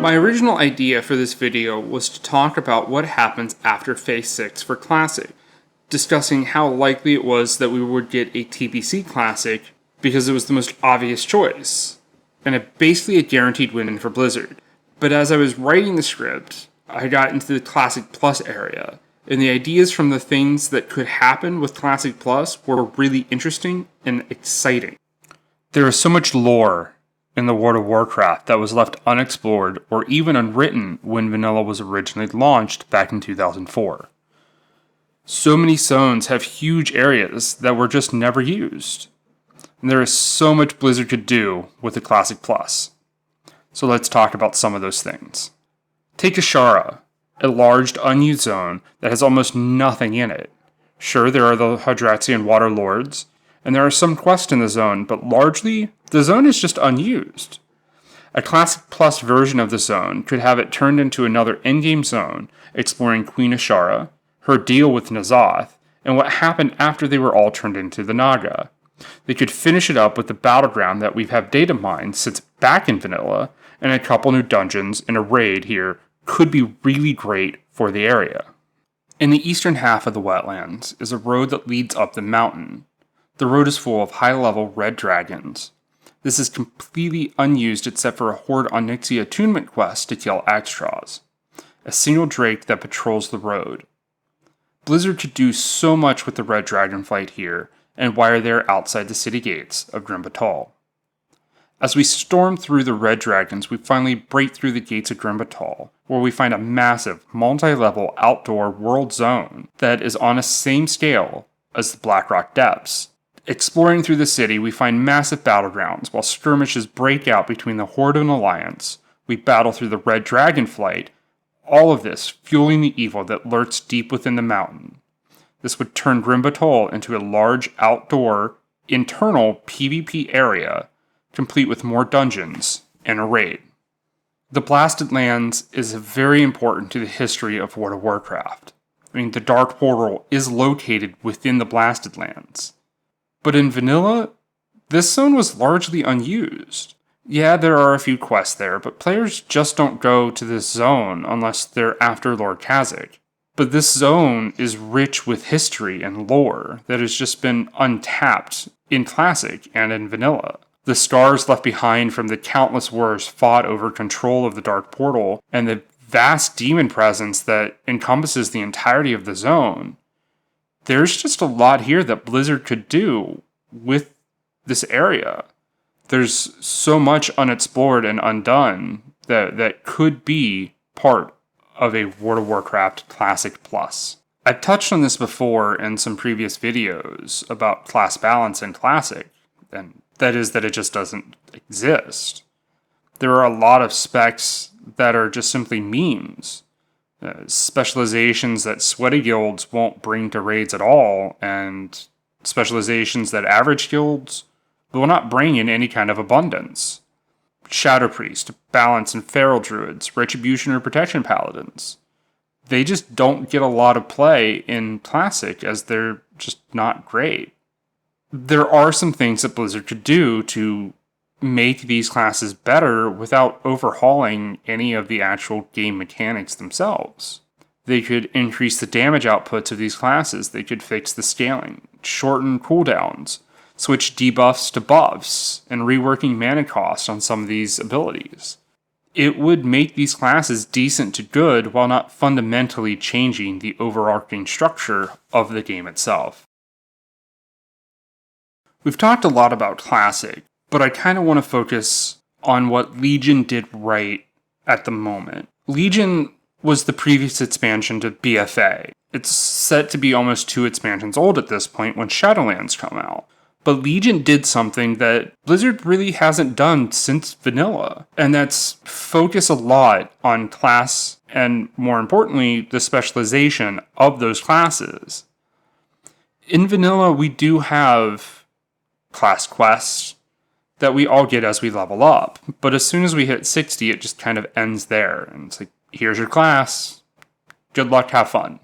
My original idea for this video was to talk about what happens after Phase 6 for Classic, discussing how likely it was that we would get a TBC Classic because it was the most obvious choice, and basically a guaranteed win for Blizzard. But as I was writing the script, I got into the Classic Plus area, and the ideas from the things that could happen with Classic Plus were really interesting and exciting. There is so much lore in the World of Warcraft that was left unexplored or even unwritten when vanilla was originally launched back in 2004. So many zones have huge areas that were just never used. And there is so much Blizzard could do with the Classic Plus. So let's talk about some of those things. Take Ashara, a large unused zone that has almost nothing in it. Sure, there are the Hadratsian Water Lords, and there are some quests in the zone, but largely, the zone is just unused. A Classic Plus version of the zone could have it turned into another endgame zone, exploring Queen Ashara, her deal with N'Zoth, and what happened after they were all turned into the Naga. They could finish it up with the battleground that we've had data mined since back in vanilla, and a couple new dungeons and a raid here could be really great for the area. In the eastern half of the wetlands is a road that leads up the mountain. The road is full of high-level red dragons. This is completely unused except for a Horde Onyxia attunement quest to kill Axtros, a single drake that patrols the road. Blizzard could do so much with the red dragon fight here, and why are there outside the city gates of Grim Batal. As we storm through the red dragons, we finally break through the gates of Grim Batal, where we find a massive, multi-level outdoor world zone that is on a same scale as the Blackrock Depths. Exploring through the city, we find massive battlegrounds, while skirmishes break out between the Horde and Alliance. We battle through the Red Dragon Flight, all of this fueling the evil that lurks deep within the mountain. This would turn Grim Batal into a large outdoor, internal PvP area, complete with more dungeons and a raid. The Blasted Lands is very important to the history of World of Warcraft. The Dark Portal is located within the Blasted Lands. But in vanilla, this zone was largely unused. Yeah, there are a few quests there, but players just don't go to this zone unless they're after Lord Kha'Zix. But this zone is rich with history and lore that has just been untapped in Classic and in vanilla. The scars left behind from the countless wars fought over control of the Dark Portal and the vast demon presence that encompasses the entirety of the zone. There's just a lot here that Blizzard could do with this area. There's so much unexplored and undone that could be part of a World of Warcraft Classic Plus. I've touched on this before in some previous videos about class balance in Classic, and that is that it just doesn't exist. There are a lot of specs that are just simply memes. Specializations that sweaty guilds won't bring to raids at all, and specializations that average guilds will not bring in any kind of abundance. Shadow Priest, Balance and Feral Druids, Retribution or Protection Paladins. They just don't get a lot of play in Classic as they're just not great. There are some things that Blizzard could do to make these classes better without overhauling any of the actual game mechanics themselves. They could increase the damage outputs of these classes, they could fix the scaling, shorten cooldowns, switch debuffs to buffs, and reworking mana cost on some of these abilities. It would make these classes decent to good while not fundamentally changing the overarching structure of the game itself. We've talked a lot about Classic, but I kind of want to focus on what Legion did right at the moment. Legion was the previous expansion to BFA. It's set to be almost 2 expansions old at this point when Shadowlands come out. But Legion did something that Blizzard really hasn't done since vanilla, and that's focus a lot on class and, more importantly, the specialization of those classes. In vanilla, we do have class quests that we all get as we level up. But as soon as we hit 60, it just kind of ends there. And it's like, here's your class. Good luck, have fun.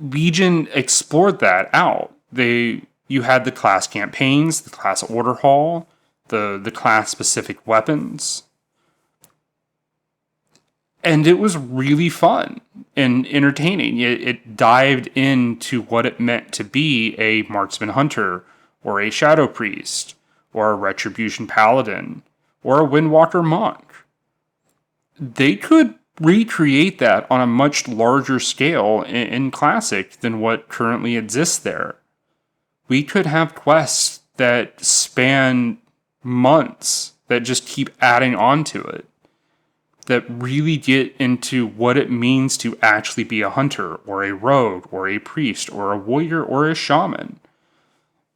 Legion explored that out. They You had the class campaigns, the class order hall, the class-specific weapons. And it was really fun and entertaining. It dived into what it meant to be a marksman hunter, or a shadow priest, or a retribution paladin, or a windwalker monk. They could recreate that on a much larger scale in Classic than what currently exists there. We could have quests that span months that just keep adding on to it, that really get into what it means to actually be a hunter, or a rogue, or a priest, or a warrior, or a shaman.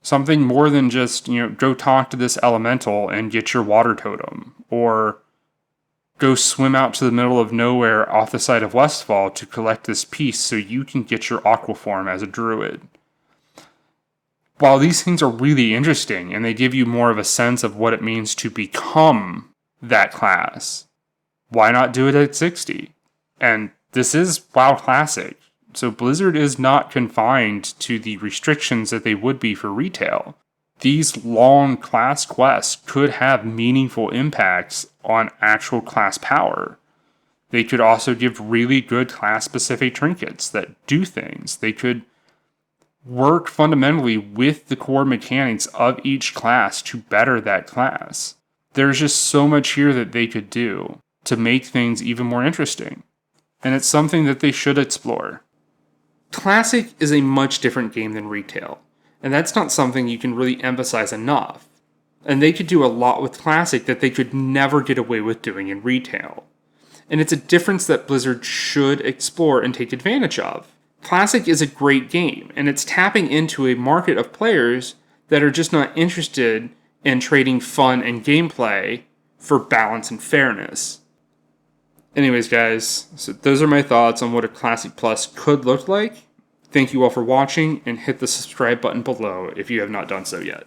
Something more than just, go talk to this elemental and get your water totem, or go swim out to the middle of nowhere off the side of Westfall to collect this piece so you can get your aquaform as a druid. While these things are really interesting and they give you more of a sense of what it means to become that class, why not do it at 60? And this is WoW Classic, so Blizzard is not confined to the restrictions that they would be for retail. These long class quests could have meaningful impacts on actual class power. They could also give really good class-specific trinkets that do things. They could work fundamentally with the core mechanics of each class to better that class. There's just so much here that they could do to make things even more interesting. And it's something that they should explore. Classic is a much different game than retail. And that's not something you can really emphasize enough. And they could do a lot with Classic that they could never get away with doing in retail. And it's a difference that Blizzard should explore and take advantage of. Classic is a great game, and it's tapping into a market of players that are just not interested in trading fun and gameplay for balance and fairness. Anyways, guys, so those are my thoughts on what a Classic Plus could look like. Thank you all for watching, and hit the subscribe button below if you have not done so yet.